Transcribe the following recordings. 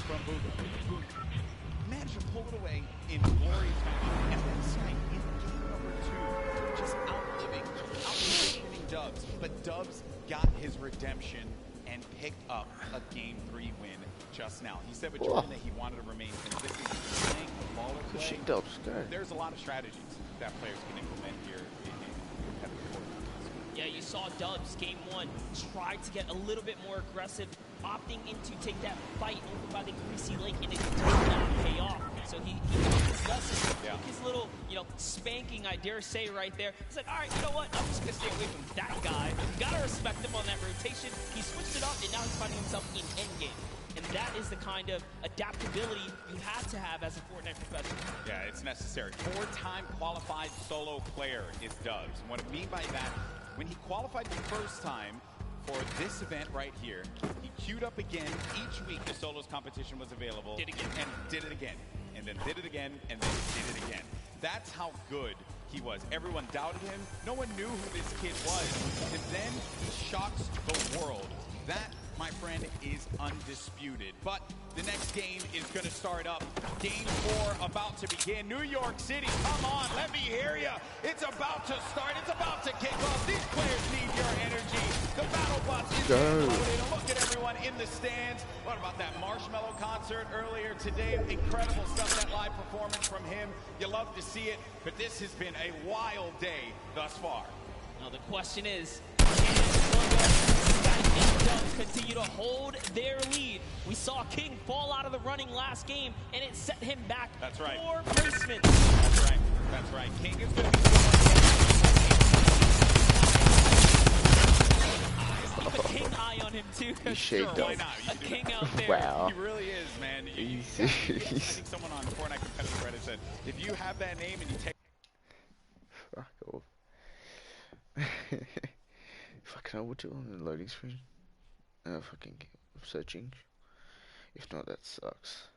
from Booga, who managed to pull it away in glory fashion. And then Snipe in game number 2, just outshooting Dubs. But Dubs got his redemption and picked up a Game 3 win just now. He said with Jordan that he wanted to remain consistent, playing the baller play. There's a lot of strategies that players can implement here in competitive Fortnite. Yeah, you saw Dubs game 1 try to get a little bit more aggressive, opting in to take that fight over by the Greasy Lake, and it did not pay off. So he took his lesson, took his little, spanking, I dare say, right there. He's like, all right, you know what? I'm just going to stay away from that guy. You got to respect him on that rotation. He switched it up, and now he's finding himself in endgame. And that is the kind of adaptability you have to have as a Fortnite professional. Yeah, it's necessary. 4-time qualified solo player is Dubs. And what I mean by that, when he qualified the first time for this event right here, he queued up again. Each week the solos competition was available. Did it again. And did it again. And then did it again, and then did it again. That's how good he was. Everyone doubted him. No one knew who this kid was. And then he shocks the world. That, my friend, is undisputed. But the next game is going to start up. Game 4 about to begin. New York City, come on, let me hear you. It's about to start. It's about to kick off. These players need your energy. The battle bus is loaded. Look at everyone in the stands. What about that Marshmallow concert earlier today? Incredible stuff, that live performance from him. You love to see it, but this has been a wild day thus far. Now the question is, continue to hold their lead. We saw King fall out of the running last game, and it set him back 4 placements. That's right. That's right. King is going to be a King eye on him too. Sure, why not? A King out there. Wow. He really is, man. I think someone on Fortnite competitive Reddit said, if you have that name and you take. Fuck off. Fucking hell, what's it on the loading screen? Fucking searching. If not, that sucks.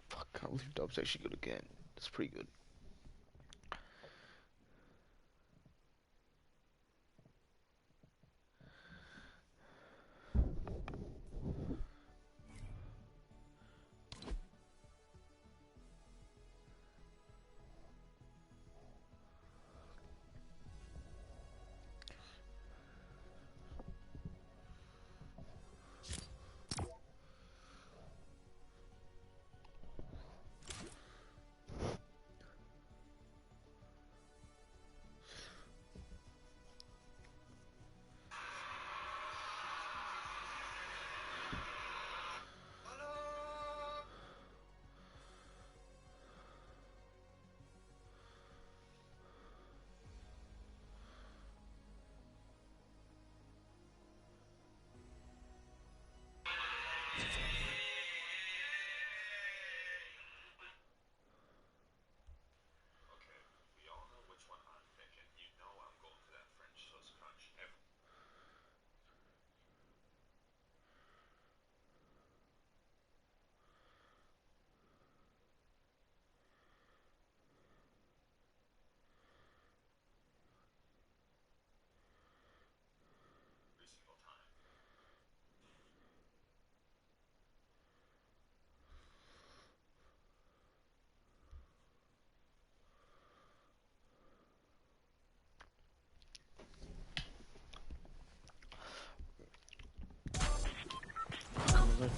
Fuck, can't believe Dub's actually good again. That's pretty good.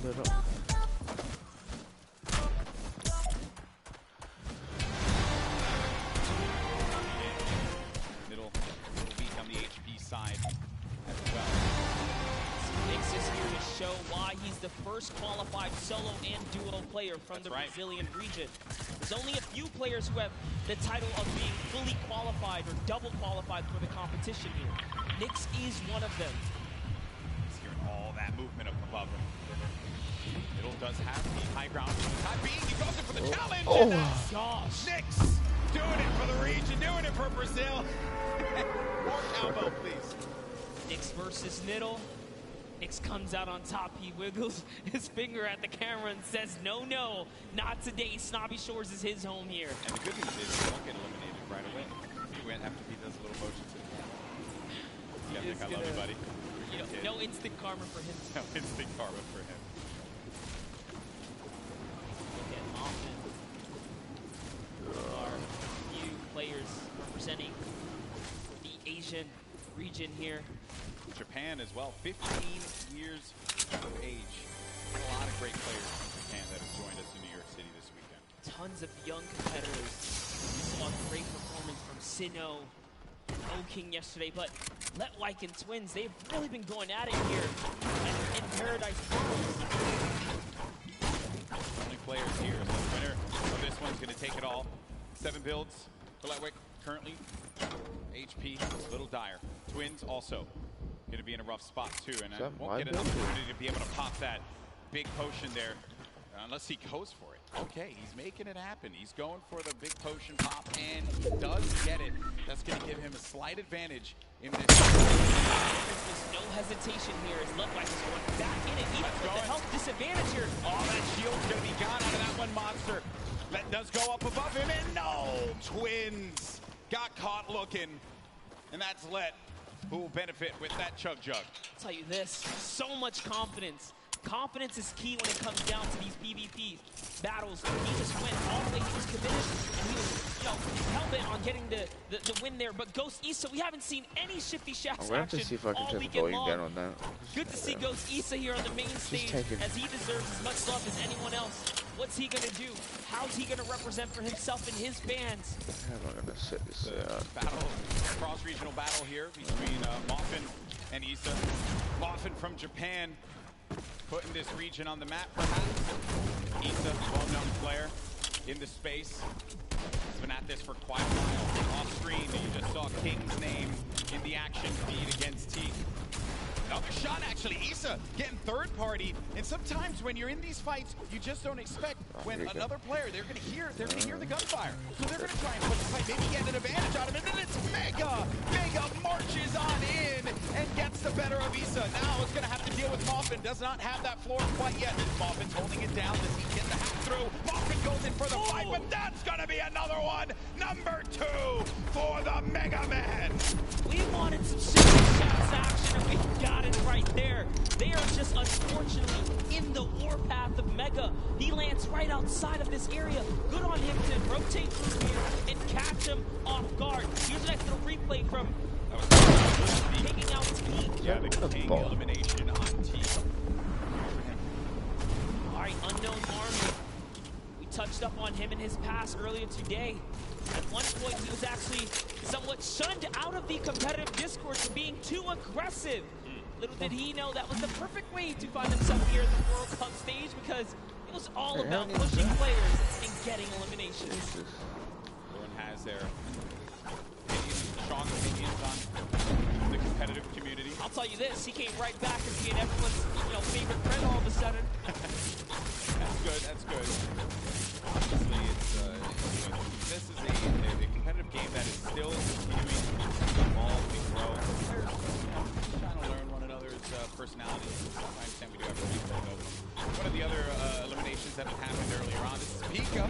Lit up. Middle weak on the HP side as well. Nix is here to show why he's the first qualified solo and duo player from the Brazilian region. There's only a few players who have the title of being fully qualified or double qualified for the competition here. Nix is one of them. He's hearing all that movement up above him. Middle does have the high ground for the time being. He goes in for the challenge. Oh my gosh. Nix doing it for the region, doing it for Brazil. More cowbell, please. Nix versus Niddle. Nix comes out on top. He wiggles his finger at the camera and says, no, no, not today. Snobby Shores is his home here. And the good news is he won't get eliminated right away. After he does a little motion to the camera. like, I love you, buddy. You know, no instant karma for him. No instant karma for him. Look at Hoffman. Our few players representing the Asian region here. Japan as well, 15 years of age. A lot of great players from Japan that have joined us in New York City this weekend. Tons of young competitors. We saw a great performance from Sinnoh and O-King yesterday, but Let Wyke and Twins, they've really been going at it here in Paradise Worlds. Only players here, so the winner of this one's going to take it all. 7 builds for Let Wyke currently. HP, a little dire. Twins also going to be in a rough spot too, and I won't get an opportunity to be able to pop that big potion there unless he goes for it. Okay, he's making it happen. He's going for the big potion pop and does get it. That's going to give him a slight advantage in this. There's no hesitation here as Let Wyke is going back in it, even with the health disadvantage here. Oh, that shield's going to be gone out of that one monster. That does go up above him, and no! Twins got caught looking, and that's Let, who will benefit with that Chug Jug. I'll tell you this, so much confidence. Confidence is key when it comes down to these PvP battles. He just went all the way, he was committed, and he was, you know, hell-bent on getting the win there. But Ghost Issa, we haven't seen any Shifty Shafts action all weekend long. Down on that. Good to see Ghost Issa here on the main stage, as he deserves as much love as anyone else. What's he gonna do? How's he gonna represent for himself and his fans? How am I gonna set this battle, cross-regional battle here between Moffin and Issa. Moffin from Japan, putting this region on the map, perhaps. Issa, well-known player in the space. He's been at this for quite a while. Off screen, you just saw King's name in the action feed against T. Another shot, actually. Issa getting third party, and sometimes when you're in these fights, you just don't expect when another player, they're gonna hear the gunfire. So they're gonna try and put the fight, maybe get an advantage out of it, and then it's Mega! Mega marches on in and gets the better of Issa. Now it's gonna have to deal with Moffin. Does not have that floor quite yet. Moffin's holding it down. Does he get the hack through? Moffin goes in for the fight, but that's gonna be another one. Number 2 for the Mega Man. We wanted some Shifty Shafts action, and we got it right there. They are just unfortunately in the warpath of Mega. He lands right outside of this area. Good on him to rotate through here and catch him off guard. Here's a nice little replay from taking out T. Yeah, the King elimination on T. All right, Unknown Army. We touched up on him in his pass earlier today. At one point, he was actually somewhat shunned out of the competitive Discord for being too aggressive. Little did he know that was the perfect way to find himself here at the World Cup stage, because it was all about pushing players and getting eliminations. Everyone has their strong opinions on the competitive community. I'll tell you this, he came right back as being everyone's favorite friend all of a sudden. That's good, that's good. Obviously, it's, this is a competitive game that is still continuing to evolve and grow. Players, trying to learn one another's personalities. I understand we do have a replay, though. One of the other eliminations that had happened earlier on, this is Pika.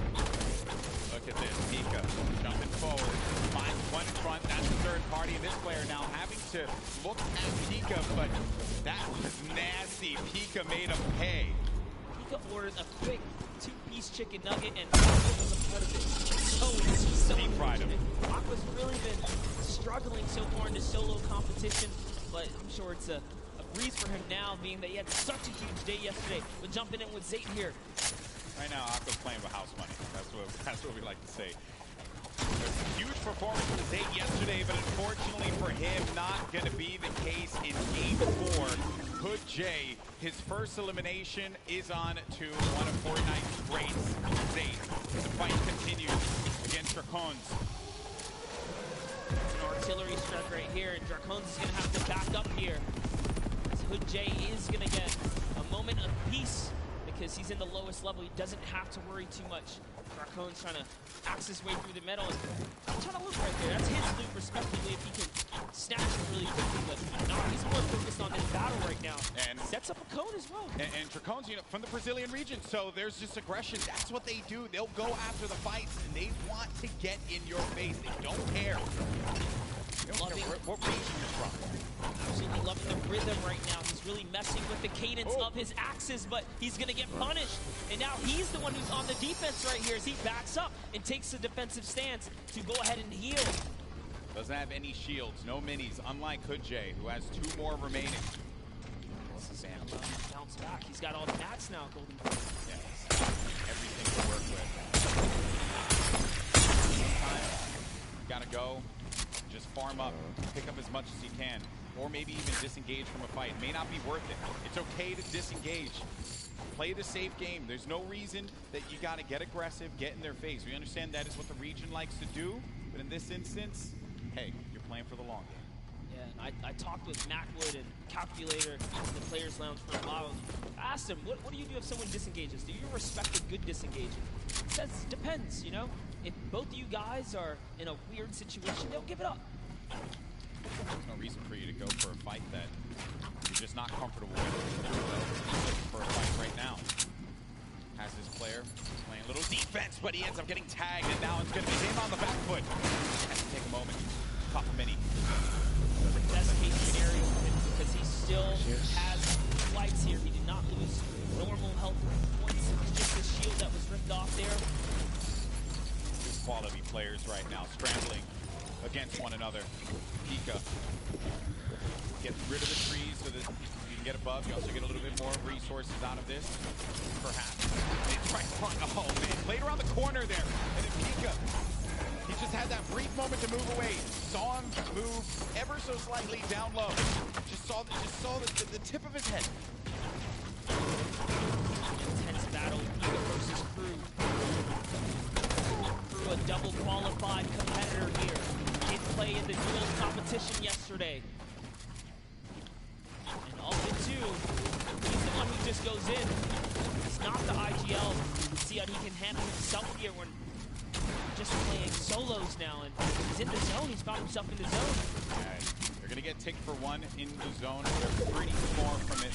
Look at this, Pika jumping forward, finds one in front, that's the third party, and this player now having to look at Pika, but that was nasty. Pika made him pay. Pika ordered a quick 2-piece chicken nugget, and Aqua was a part of it. So deep fried him. Aqua's really been struggling so far in the solo competition, but I'm sure it's a breeze for him now, being that he had such a huge day yesterday. But jumping in with Zayt here. Right now, Aqua's playing with house money. That's what we like to say. There's a huge performance from Zayt yesterday, but unfortunately for him, not going to be the case in Game 4. Hood J, his first elimination is on to one of Fortnite's greats, Zayt. The fight continues against Dracons. It's an artillery strike right here, and Dracons is going to have to back up here. Hood J is going to get a moment of peace because he's in the lowest level. He doesn't have to worry too much. Dracon's trying to axe his way through the middle. I'm trying to look right there. That's his loot, respectively, if he can snatch it really quickly. But no, he's more focused on this battle right now. And sets up a cone as well. And Dracons, from the Brazilian region, so there's just aggression. That's what they do. They'll go after the fights, and they want to get in your face. They don't care. They don't care what region you're from. absolutely loving the rhythm right now. He's really messing with the cadence of his axes, but he's going to get punished. And now he's the one who's on the defense right here as he backs up and takes the defensive stance to go ahead and heal. Doesn't have any shields, no minis, unlike Hoodjay, who has 2 more remaining. Sam bounce back. He's got all the mats now, Golden. Yeah, everything to work with. Sometimes you gotta go, just farm up, pick up as much as you can, or maybe even disengage from a fight. It may not be worth it. It's okay to disengage. Play the safe game. There's no reason that you gotta get aggressive, get in their face. We understand that is what the region likes to do, but in this instance, hey, you're playing for the long game. Yeah, and I talked with Macwood and Calculator in the Players Lounge for a while. I asked him, what do you do if someone disengages? Do you respect a good disengagement? He says, depends, you know? If both of you guys are in a weird situation, they'll give it up. There's no reason for you to go for a fight that you're just not comfortable with. For a fight right now. Has his player playing a little defense, but he ends up getting tagged, and now it's going to be him on the back foot. Has to take a moment. Pop a mini. The best case scenario for him because he still has lights here. He did not lose normal health points. It was just his shield that was ripped off there. These quality players right now scrambling against one another. Pika gets rid of the trees so that you can get above. You also get a little bit more resources out of this. Perhaps. It's right front. Oh man, played around the corner there. And then Pika, he just had that brief moment to move away. Saw him move ever so slightly down low. Just saw the tip of his head. Intense battle, Pika versus Crew. Crew, a double qualified competitor here. Did play in the duels competition yesterday. And also too, he's the one who just goes in. It's not the IGL. See how he can handle himself here when just playing solos now, and he's in the zone. He's found himself in the zone. Right. They're gonna get ticked for 1 in the zone. They're pretty far from it.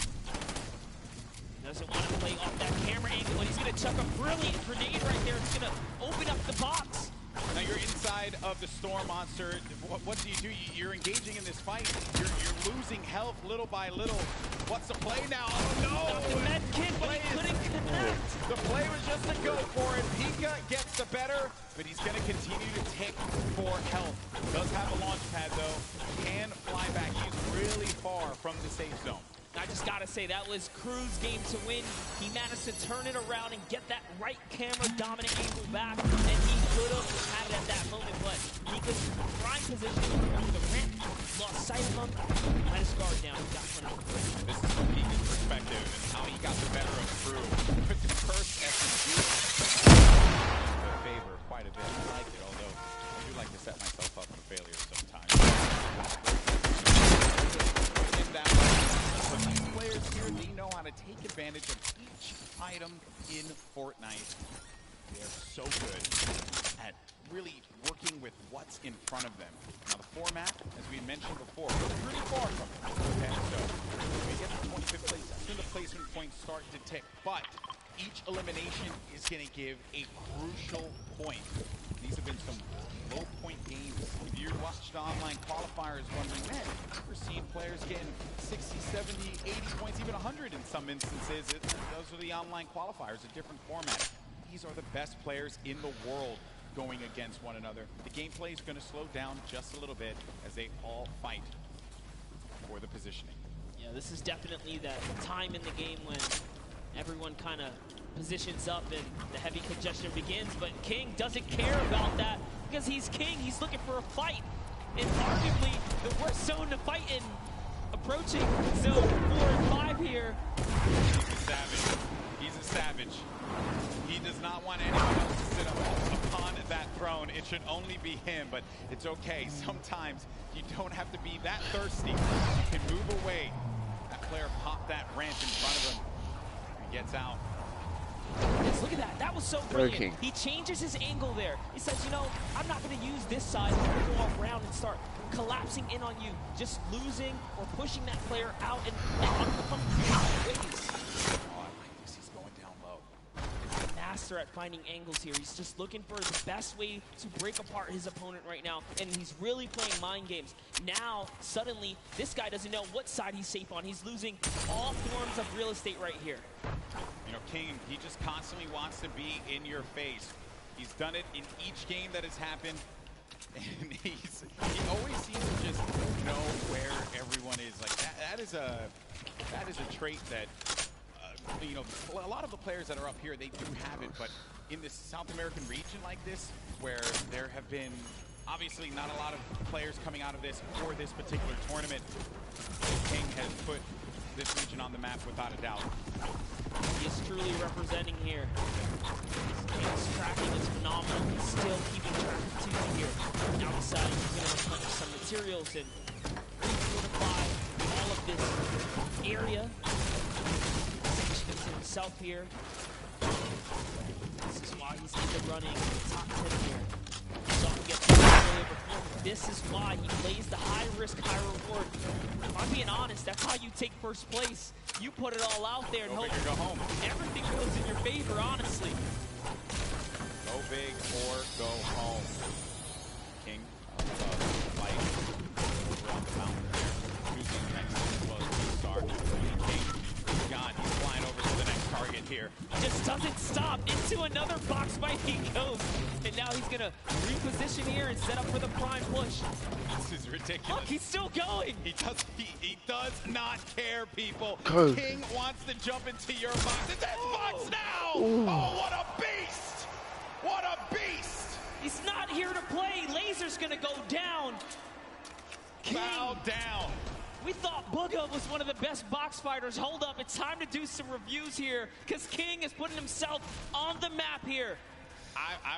Doesn't want to play off that camera angle, but he's gonna chuck a brilliant grenade right there. It's gonna open up the box. Now you're inside of the Storm Monster. What do? You're engaging in this fight. You're losing health little by little. What's the play now? Oh no! Got the med kit, but he couldn't connect. The play was just to go for it. Pika gets the better, but he's going to continue to tick for health. Does have a launch pad though. Can fly back. He's really far from the safe zone. I just gotta say, that was Crew's game to win. He managed to turn it around and get that right camera dominant angle back, and he could have had it at that moment, but he could prime position over the ramp, lost sight of him, let his guard down, he got plenty. This is from Pika's perspective and how he got the better of Crew. Took the first SMG in favor quite a bit. I like it, although I do like to set myself up for failure sometimes. In that way. But these players here, they know how to take advantage of each item in Fortnite. They are so good at really working with what's in front of them. Now the format, as we mentioned before, we're pretty far from it. Okay, so we get to 25th place, that's when the placement points start to tick. But each elimination is going to give a crucial point. These have been some low point games. If you watched the online qualifiers wondering, man, we're seeing players getting 60, 70, 80 points, even 100 in some instances. Those are the online qualifiers, a different format. These are the best players in the world going against one another. The gameplay is going to slow down just a little bit as they all fight for the positioning. Yeah, this is definitely that time in the game when everyone kind of positions up and the heavy congestion begins, but King doesn't care about that because he's King. He's looking for a fight in arguably the worst zone to fight in, approaching zone 4 and 5 here. He's a savage. He's a savage. He does not want anyone else to sit upon that throne. It should only be him, but it's okay. Sometimes you don't have to be that thirsty. You can move away. That player popped that ramp in front of him. He gets out. Yes, look at that. That was so brilliant. He changes his angle there. He says, you know, I'm not going to use this side. I'm going to go around and start collapsing in on you. Just losing or pushing that player out and come ways. Oh, I like this. He's going down low. Master master at finding angles here. He's just looking for the best way to break apart his opponent right now, and he's really playing mind games. Now, suddenly, this guy doesn't know what side he's safe on. He's losing all forms of real estate right here. You know, King, he just constantly wants to be in your face. He's done it in each game that has happened, and he always seems to just know where everyone is. Like that is a trait that you know, a lot of the players that are up here, they do have it, but in this South American region like this, where there have been obviously not a lot of players coming out of this for this particular tournament, King has put this region on the map without a doubt. He is truly representing here. King's tracking is phenomenal. He's still keeping track of Tuesday here. Now deciding he's going to replenish some materials and refortify all of this area. Sanctions himself here. This is why he's in the running top 10 here. So he gets earlier before. This is why he plays the high risk, high reward. If I'm being honest, that's how you take first place. You put it all out there and hope go home. Everything goes in your favor, honestly. Go big or go home. King of the fight over on the mountain there. Choosing the next explosive star. King is gone. He's flying over to the next target here. Just doesn't stop. Into another box fight he goes. And now he's going to reposition here and set up for the prime push. This is ridiculous. Look, he's still going. He does not care, people. Go. King wants to jump into your box. It's his box now! Ooh. Oh, what a beast! What a beast! He's not here to play. Laser's going to go down. King. Bow down. We thought Booga was one of the best box fighters. Hold up, it's time to do some reviews here, because King is putting himself on the map here.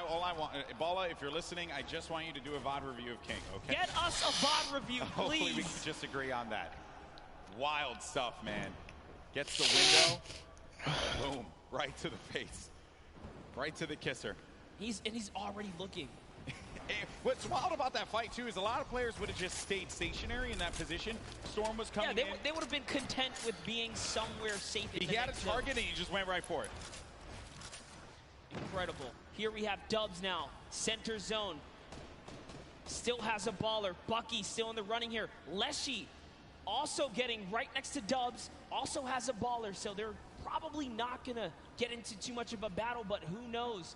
All I want, Bala, if you're listening, I just want you to do a VOD review of King, okay? Get us a VOD review, please. Hopefully we can just agree on that. Wild stuff, man. Gets the window, boom, right to the face. Right to the kisser. He's already looking. What's wild about that fight, too, is a lot of players would have just stayed stationary in that position. Storm was coming in. They would have been content with being somewhere safe in He had a target, and he just went right for it. Incredible. Here we have Dubs now. Center zone. Still has a baller. Bucky still in the running here. Leshy also getting right next to Dubs. Also has a baller, so they're probably not going to get into too much of a battle, but who knows?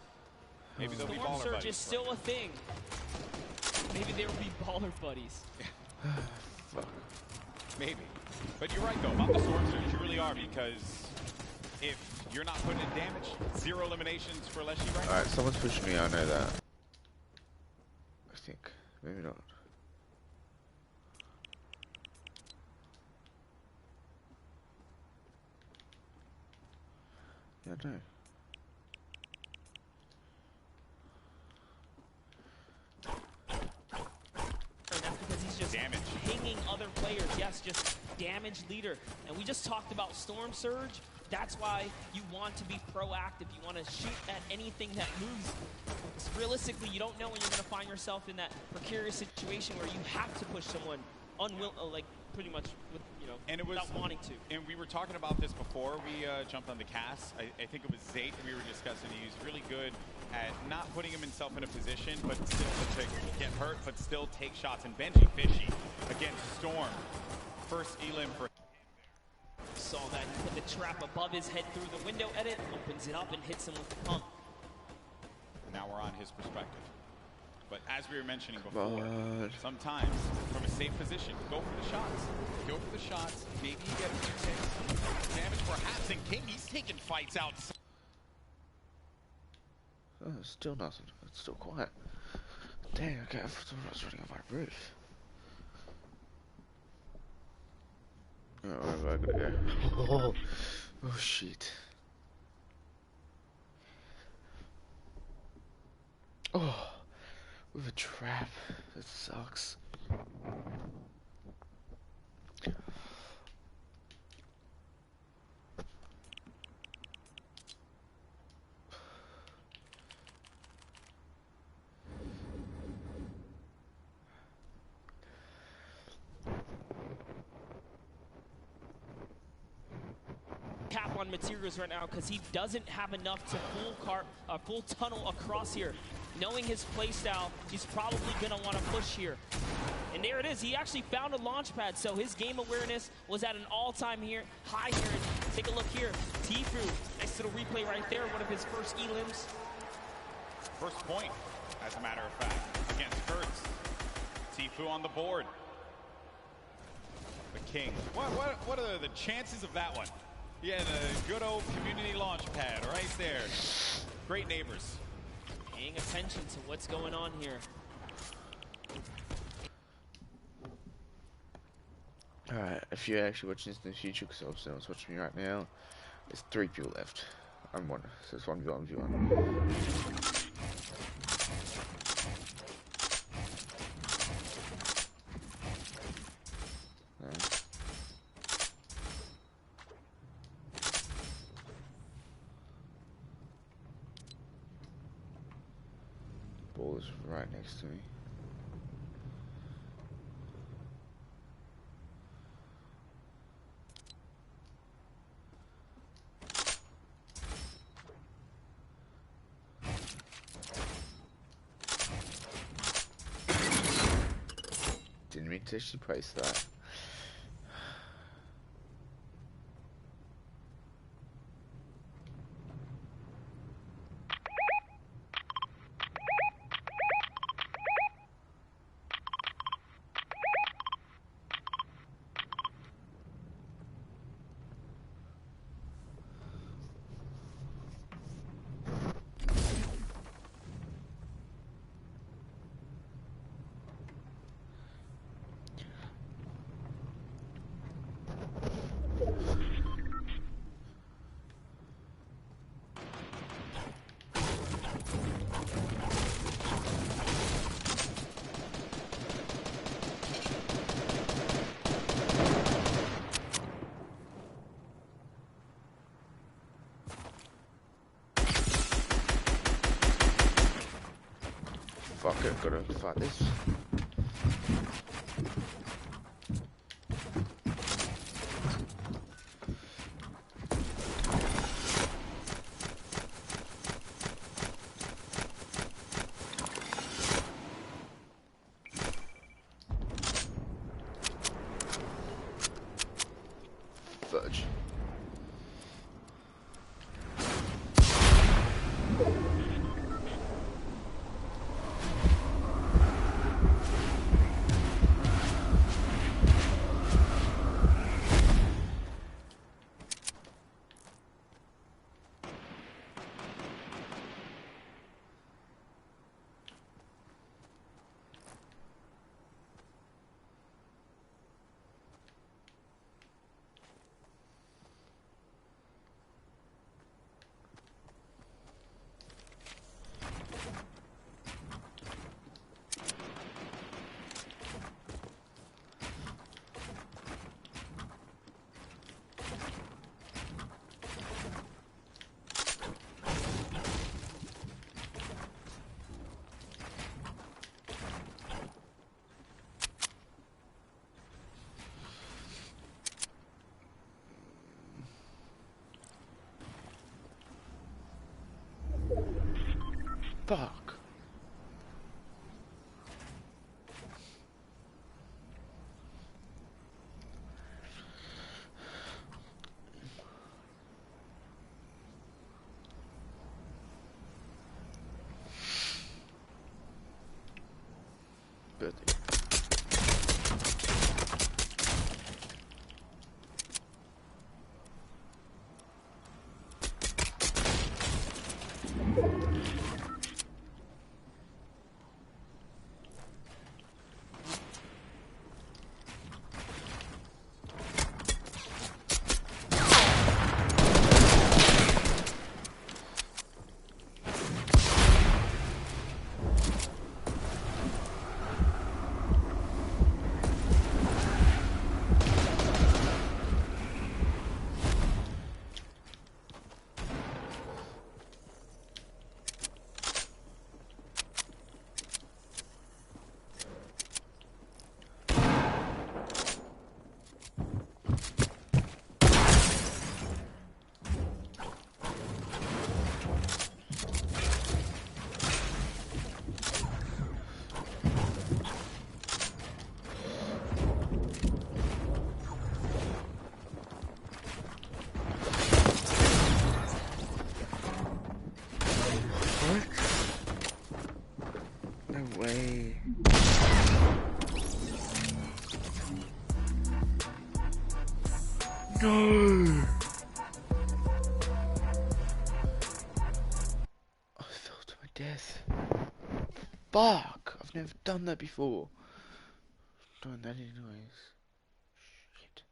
Maybe they'll be Storm baller Surge buddies. is still a thing. Maybe they will be baller buddies. Maybe. But you're right, though, about the Storm Surge. You really are, because if you're not putting in damage, 0 eliminations for Leshy right now. Alright, someone's pushing me, I know that. I think. Maybe not. Yeah, no. That's because he's just pinging other players. Yes, just damage leader. And we just talked about Storm Surge. That's why you want to be proactive. You want to shoot at anything that moves. Because realistically, you don't know when you're going to find yourself in that precarious situation where you have to push someone like pretty much with, without wanting to. And we were talking about this before we jumped on the cast. I think it was Zayt we were discussing. He was really good at not putting himself in a position, but still to get hurt, but still take shots. And Benji Fishy against Storm. First elim for... Saw that. He put the trap above his head through the window edit, opens it up and hits him with the pump. Now we're on his perspective. But as we were mentioning before, sometimes from a safe position, go for the shots. Go for the shots. Maybe you get a few takes. Damage perhaps, and King, he's taking fights out. Oh, still nothing. It's still quiet. Dang, okay, I thought I was running on my roof. Oh, where am I gonna go? Oh shit. Oh, with a trap. That sucks. Cap on on materials right now because he doesn't have enough to full tunnel across here. Knowing his playstyle, he's probably going to want to push here. And there it is. He actually found a launch pad, so his game awareness was at an all-time high here. And take a look here. Tfue, nice little replay right there, one of his first elims. First point, as a matter of fact, against Kurtz. Tfue on the board. The king. What are the chances of that one? He had a good old community launch pad right there. Great neighbors. Paying attention to what's going on here. Alright, if you're actually watching this in the future, because obviously no one's watching me right now, there's 3 people left. I'm one, so it's 1v1v1. Ball is right next to me. Didn't mean to actually place that. Fuck it, gotta fight this. Fudge. Fuck. Birthday. No! I fell to my death. Fuck! I've never done that before. Doing that anyways. Shit.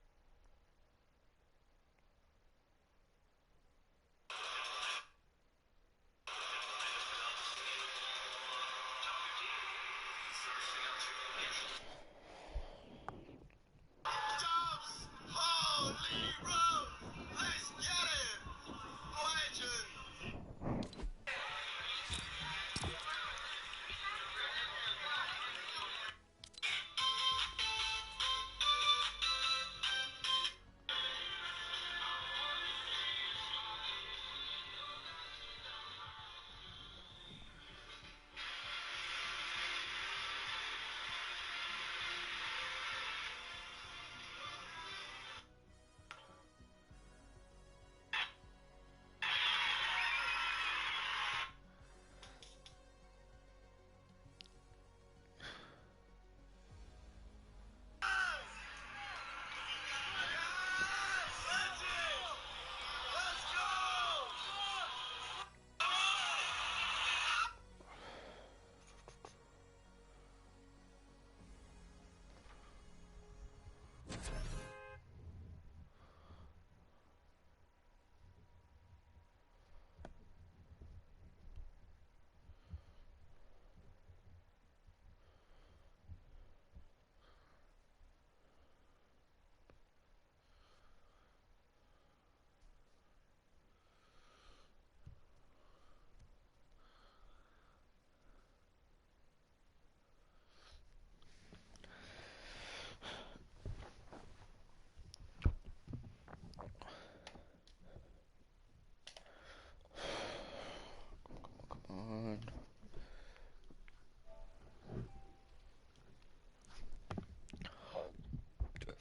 Come on.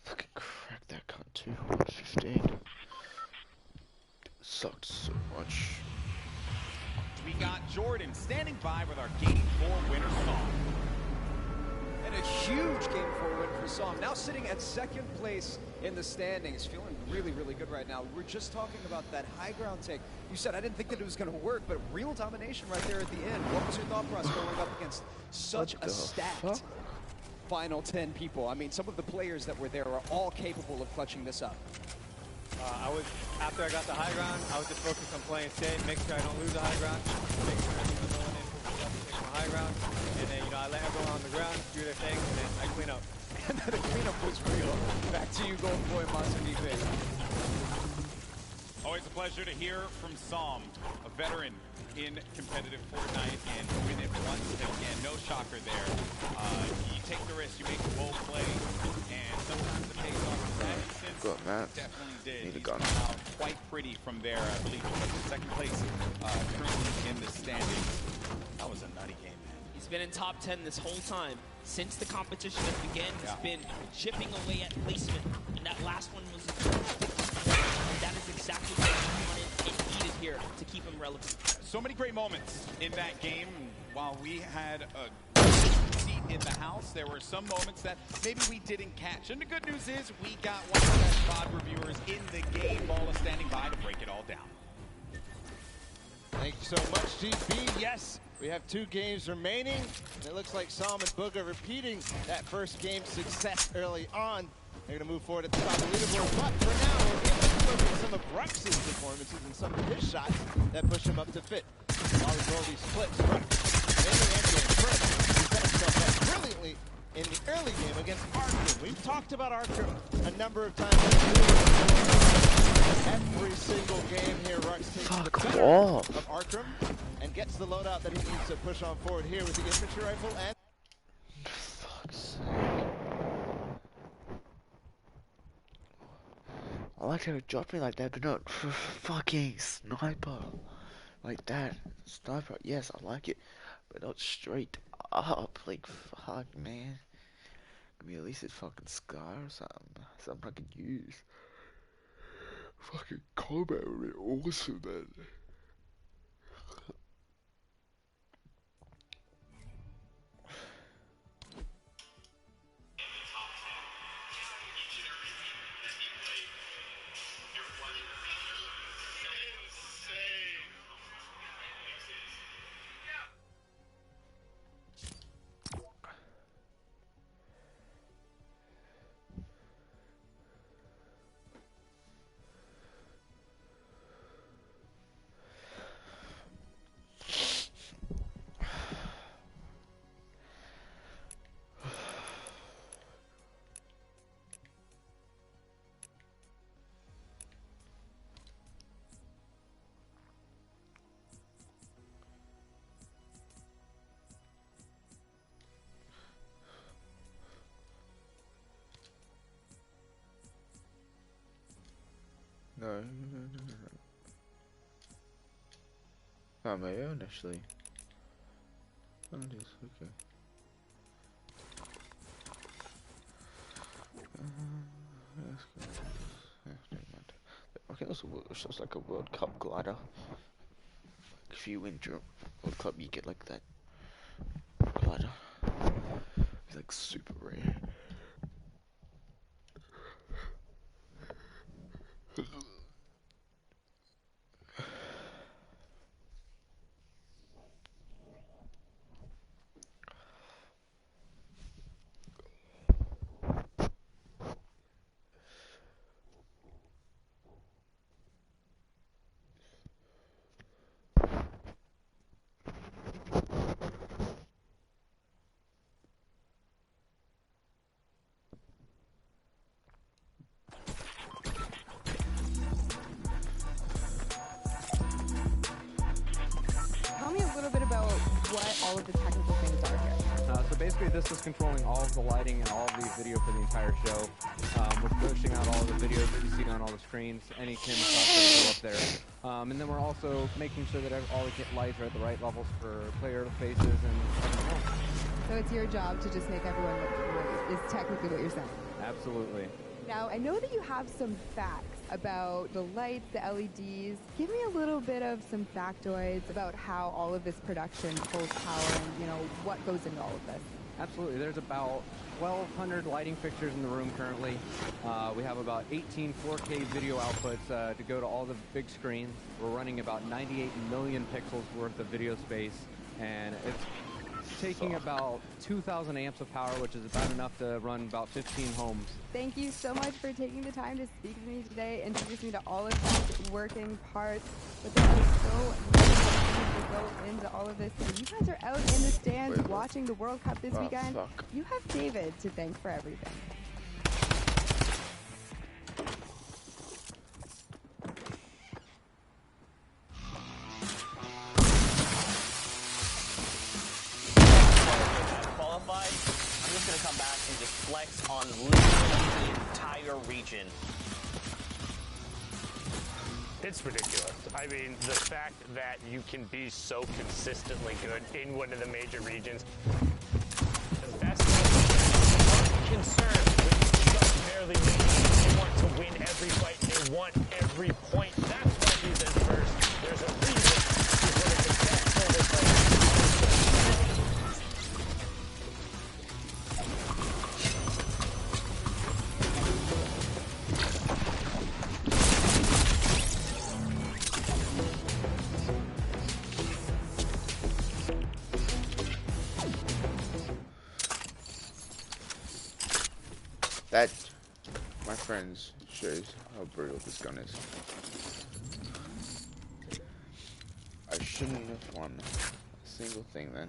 Fucking crack that cunt too. 15. Sucked so much. We got Jordan standing by with our Game 4 winner song. And a huge Game 4 win for Psalm. Now sitting at second place in the standings. Feeling really, really good right now. We were just talking about that high ground take. You said, I didn't think that it was going to work, but real domination right there at the end. What was your thought process going up against such a stacked final 10 people? I mean, some of the players that were there are all capable of clutching this up. After I got the high ground, I was just focused on playing safe, make sure I don't lose the high ground, make sure everyone's going in for my high ground, and then, I let everyone on the ground do their thing, and then I clean up. And the cleanup was real. Back to you, Golden Boy Masanife. Always a pleasure to hear from Psalm, a veteran in competitive Fortnite, and win it once again. No shocker there. You take the risk, you make the bold play, and sometimes it pays off. Got that. Definitely did. Need a He's gun. come out quite pretty from there. I believe he was in second place currently in the standings. That was a nutty game, man. He's been in top 10 this whole time. Since the competition has begun, he's been chipping away at placement. And that last one was... that is exactly what he wanted and needed here to keep him relevant. So many great moments in that game. While we had a seat in the house, there were some moments that maybe we didn't catch. And the good news is we got one of the best VOD reviewers in the game. Ball is standing by to break it all down. Thank you so much, GB. Yes, we have 2 games remaining. And it looks like Psalm and Boog are repeating that first game success early on. They're going to move forward at the top of the leaderboard. But for now, we're going to look at some of Rux's performances and some of his shots that push him up to fit. While we roll these clips, Rux mainly entering first. He set himself up brilliantly in the early game against Arkham. We've talked about Arkham a number of times. Every single game here, Rux takes the better of Arkham and gets the loadout that he needs to push on forward here with the infantry rifle and... Fuck's sake. I like how it dropped me like that, but not fucking sniper. Like that. Sniper, yes, I like it. But not straight up. Like, fuck, man. Give me at least a fucking scar or something. Something I can use. Fucking combat would be awesome, man. No. Not my own, actually. Oh, it is, okay. Let's go. Yeah, never mind. I think that's just like a World Cup glider. If you win World Cup, you get like that glider. It's like super rare. Tell me a little bit about what all of the technical things are here. So basically this is controlling all of the lighting and all of the video for the entire show. We're pushing out all of the videos that you see on all the screens, any camera shots that go up there. And then we're also making sure that all the lights are at the right levels for player faces and everything else. So it's your job to just make everyone look great, is technically what you're saying. Absolutely. Now, I know that you have some facts about the lights, the LEDs. Give me a little bit of some factoids about how all of this production pulls power and, you know, what goes into all of this. Absolutely. There's about 1,200 lighting fixtures in the room currently. We have about 18 4K video outputs to go to all the big screens. We're running about 98 million pixels worth of video space, and it's taking about 2,000 amps of power, which is about enough to run about 15 homes. Thank you so much for taking the time to speak to me today, introduce me to all of these working parts. But there are so many things that go into all of this. And you guys are out in the stands watching the World Cup this weekend. Fuck. You have David to thank for everything. Qualified, I'm just going to come back and just flex on literally the entire region. It's ridiculous. I mean, the fact that you can be so consistently good in one of the major regions. The best concerned with just barely winning. They want to win every fight. They want every point. That's why he's in first. There's a reason he's one of the best solo players. That, my friends, shows how brutal this gun is. I shouldn't have won a single thing then.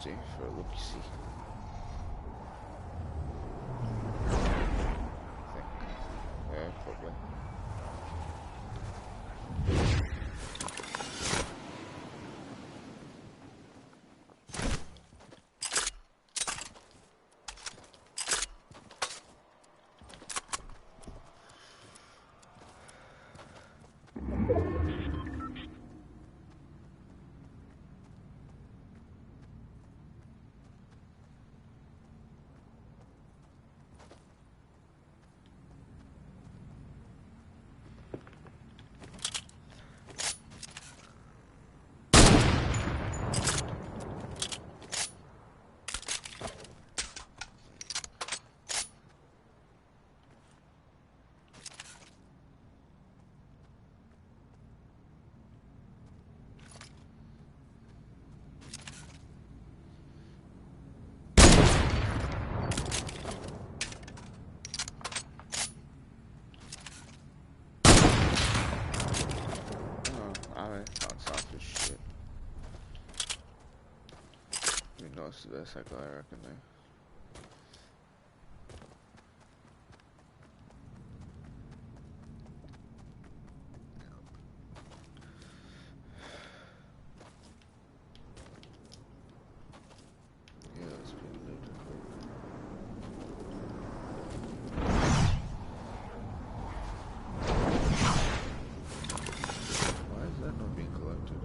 See, for a look, see. I think. Yeah, probably. That's the best cycle, I reckon, there. Yeah, that's pretty good. Why is that not being collected?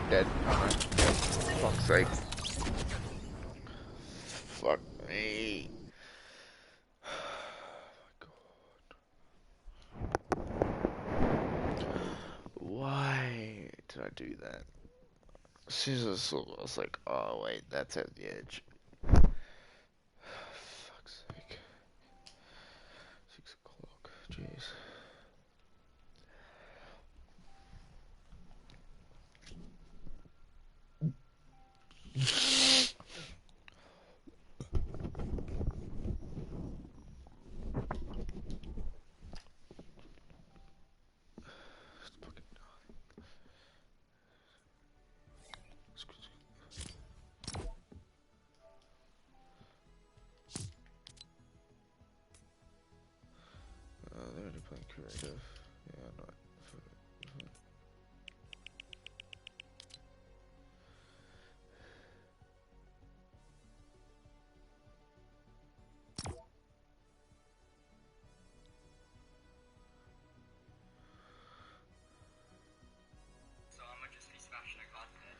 Dead. Fuck's sake. Fuck me. Oh my god. Why did I do that? As soon as I saw it, I was like, oh wait, that's at the edge. Fuck's sake. 6 o'clock. Jeez. They're already playing creative. Yeah, I know it. So I'm gonna just be smashing a continent.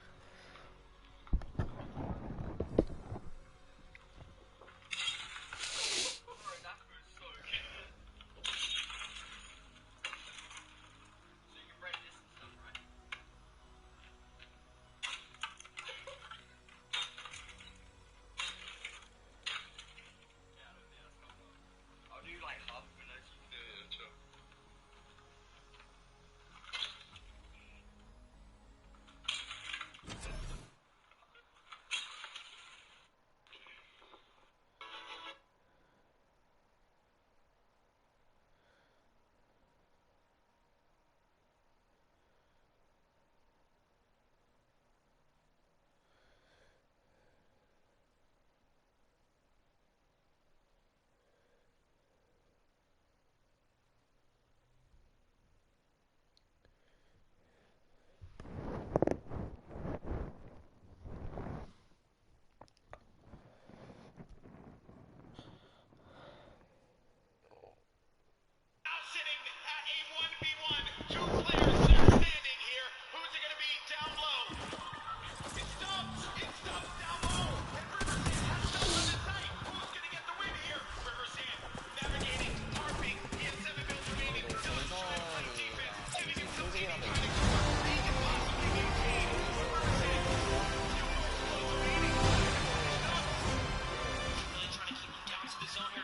That was so good.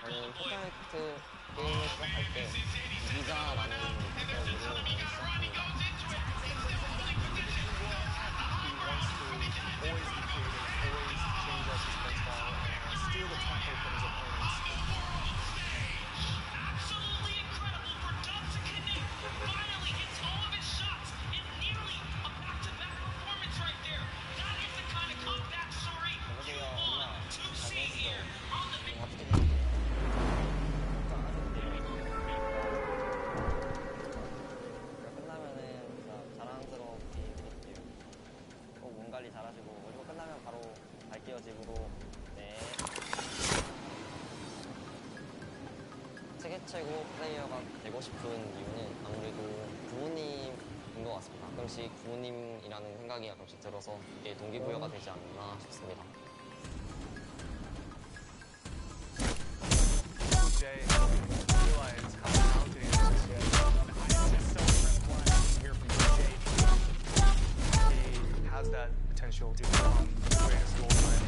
저는 포트나이트 게임을 시작할 때 이기자라는 목적으로 시작합니다. He wants to always be creative, always change up his play style, and steal the tempo from his opponents. Absolutely incredible for Dub to connect. Finally hits all of his shots in nearly a back-to-back performance right there. That is the kind of comeback story you want to see here on the big. 끝나면은 진짜 자랑스럽게 드릴게요. 꼭 몸 관리 잘하시고 그리고 끝나면 바로 갈게요 집으로. 네. 세계 최고 플레이어가 되고 싶은 이유는 아무래도 부모님인 것 같습니다. 가끔씩 부모님이라는 생각이 가끔씩 들어서 이게 동기부여가 되지 않나 싶습니다. Jay, I realize how talented he is this year. I'm just so impressed to hear from Jay. He has that potential to become the greatest of all time.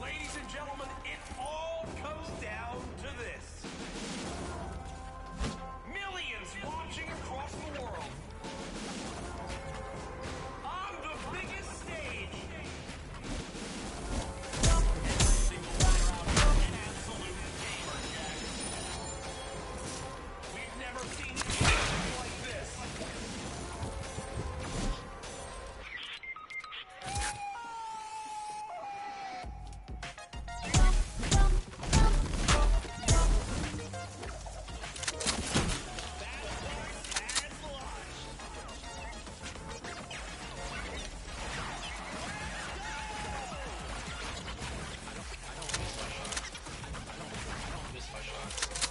Ladies and gentlemen, it all comes down to this. Millions watching across the world. On the biggest stage. Every single one around here, an absolute gamer, Jack. We've never seen anything like this.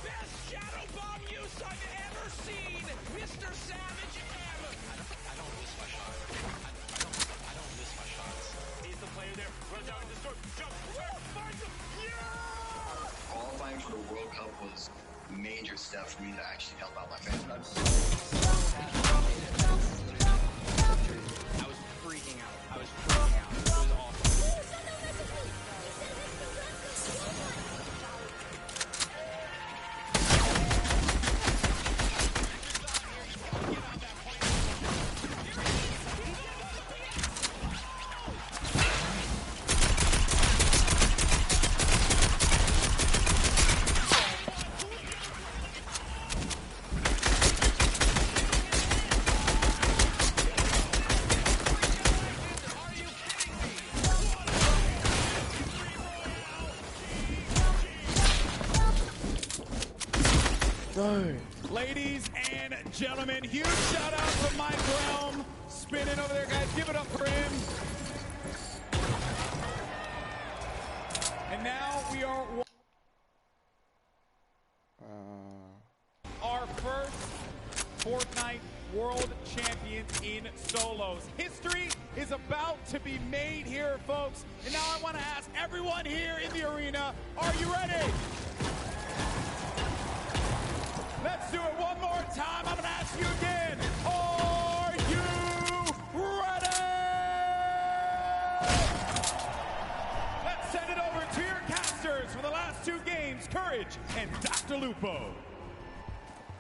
Best shadow bomb use I've ever seen, Mr. Savage M. I don't miss my shots. I don't miss my shots. He's the player there. Runs out in the storm. Jumps. Finds him. Yeah! Qualifying for the World Cup was a major step for me to actually help out my family. I was freaking out. It was awesome. Ladies and gentlemen, huge shout out from Mike Realm. Spinning over there, guys. Give it up for him. And now we are our first Fortnite World Champions in solos. History is about to be made here, folks. And now I want to ask everyone here in the arena, are you ready? Let's do it one more time. I'm going to ask you again. Are you ready? Let's send it over to your casters for the last two games, Courage and Dr. Lupo.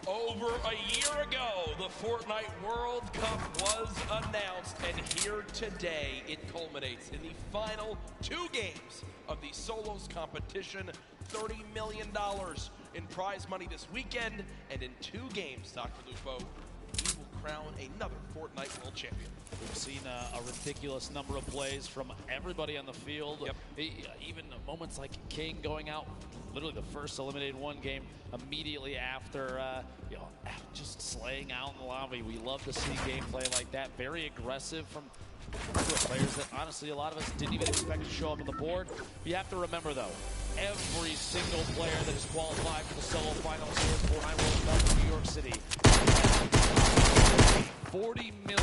Over a year ago, the Fortnite World Cup was announced, and here today it culminates in the final two games of the solos competition. $30 million in prize money this weekend, and in two games, Dr. Lupo, he will crown another Fortnite World Champion. We've seen a ridiculous number of plays from everybody on the field. Yep. Even moments like King going out, literally the first eliminated one game immediately after, just slaying out in the lobby. We love to see gameplay like that. Very aggressive from players that honestly a lot of us didn't even expect to show up on the board. You have to remember though, every single player that is qualified for the solo finals here at Fortnite World Cup in New York City. 40 million.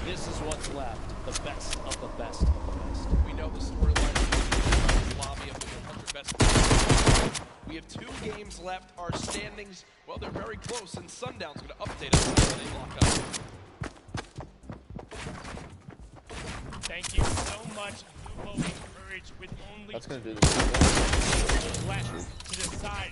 This is what's left. The best of the best of the best. We know the storyline of the lobby of the 100 best. We have 2 games left. Our standings, well, they're very close, and Sundown's going to update us when they lock up. Thank you so much, Lupo. Encouraged with only That's gonna do this. left to decide